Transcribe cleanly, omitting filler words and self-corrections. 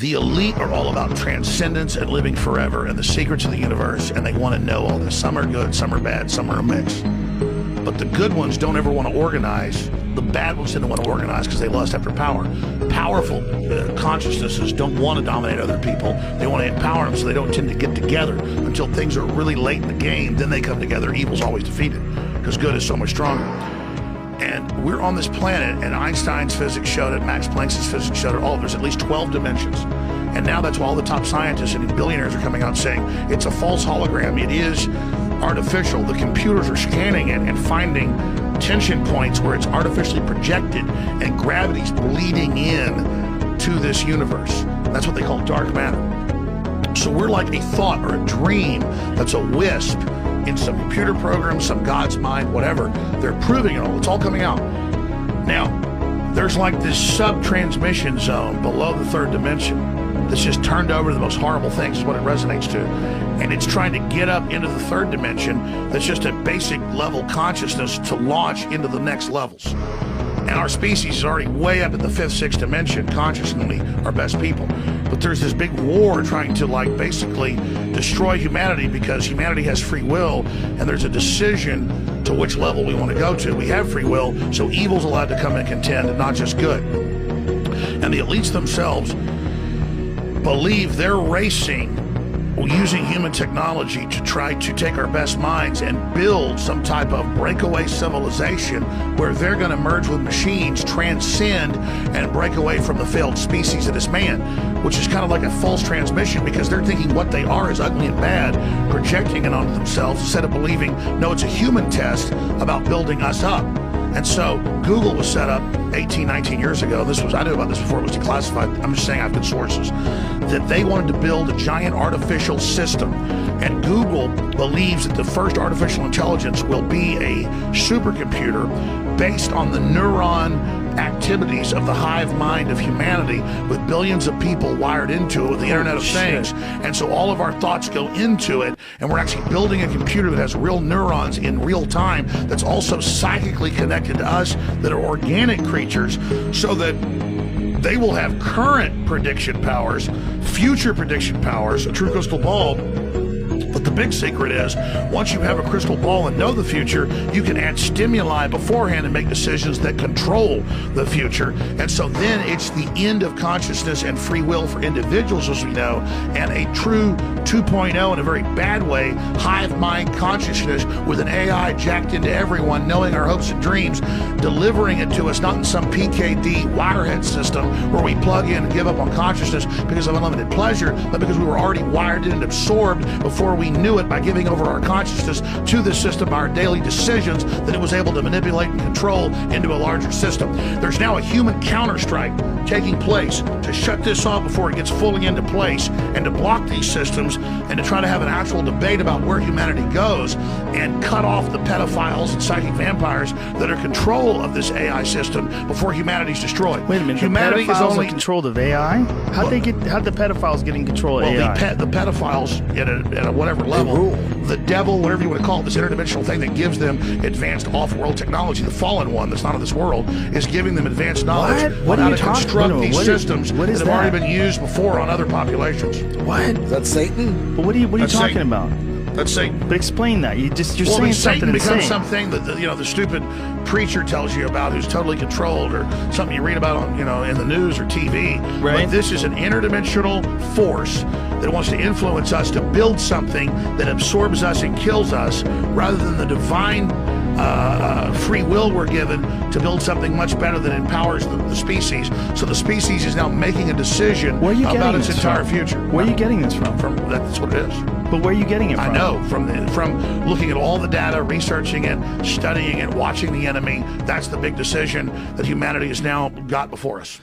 The elite are all about transcendence and living forever and the secrets of the universe, and they want to know all this. Some are good, some are bad, some are a mix. But the good ones don't ever want to organize. The bad ones didn't want to organize because they lust after power. Powerful consciousnesses don't want to dominate other people. They want to empower them, so they don't tend to get together until things are really late in the game. Then they come together. Evil's always defeated because good is so much stronger. And we're on this planet, and Einstein's physics showed it, Max Planck's physics showed it, there's at least 12 dimensions. And now that's why all the top scientists and billionaires are coming out saying it's a false hologram. It is artificial. The computers are scanning it and finding tension points where it's artificially projected and gravity's bleeding in to this universe. That's what they call dark matter. So we're like a thought or a dream that's a wisp in some computer program, some God's mind, whatever. They're proving it all. It's all coming out. Now, there's like this sub-transmission zone below the third dimension that's just turned over to the most horrible things is what it resonates to. And it's trying to get up into the third dimension that's just a basic level consciousness to launch into the next levels. And our species is already way up in the fifth, sixth dimension, consciously our best people. But there's this big war trying to like basically destroy humanity because humanity has free will and there's a decision to which level we want to go to. We have free will, so evil's allowed to come and contend and not just good. And the elites themselves believe they're racing using human technology to try to take our best minds and build some type of breakaway civilization where they're going to merge with machines, transcend, and break away from the failed species that is man, which is kind of like a false transmission because they're thinking what they are is ugly and bad, projecting it onto themselves instead of believing, no, it's a human test about building us up. And so Google was set up 18, 19 years ago. I knew about this before it was declassified. I'm just saying I have good sources. That they wanted to build a giant artificial system. And Google believes that the first artificial intelligence will be a supercomputer based on the neuron activities of the hive mind of humanity with billions of people wired into it with the Internet of Things. And so all of our thoughts go into it, and we're actually building a computer that has real neurons in real time that's also psychically connected to us, that are organic creatures, so that they will have current prediction powers, future prediction powers, a true crystal ball. But the big secret is, once you have a crystal ball and know the future, you can add stimuli beforehand and make decisions that control the future. And so then it's the end of consciousness and free will for individuals, as we know, and a true 2.0 in a very bad way, hive mind consciousness with an AI jacked into everyone, knowing our hopes and dreams, delivering it to us, not in some PKD wirehead system where we plug in and give up on consciousness because of unlimited pleasure, but because we were already wired in and absorbed before we knew it by giving over our consciousness to the system by our daily decisions that it was able to manipulate and control into a larger system. There's now a human counterstrike taking place to shut this off before it gets fully into place and to block these systems and to try to have an actual debate about where humanity goes and cut off the pedophiles and psychic vampires that are control of this AI system before humanity's destroyed. Wait a minute, humanity the pedophiles is only are controlled of AI? How'd the pedophiles get in control of AI? The pedophiles at a whatever level, the devil, whatever you want to call it, this interdimensional thing that gives them advanced off-world technology, the fallen one that's not of this world, is giving them advanced knowledge on how to construct these systems that have already been used before on other populations. What? Is that Satan? But what are you talking about? That's Satan. But explain that. You're saying Satan something becomes something that the stupid preacher tells you about, who's totally controlled, or something you read about on in the news or TV. Right. But this is an interdimensional force that wants to influence us to build something that absorbs us and kills us, rather than the divine free will we're given to build something much better that empowers the species. So the species is now making a decision about its entire future. Where are you getting this from? That's what it is. But where are you getting it from? I know, from looking at all the data, researching it, studying it, watching the enemy. That's the big decision that humanity has now got before us.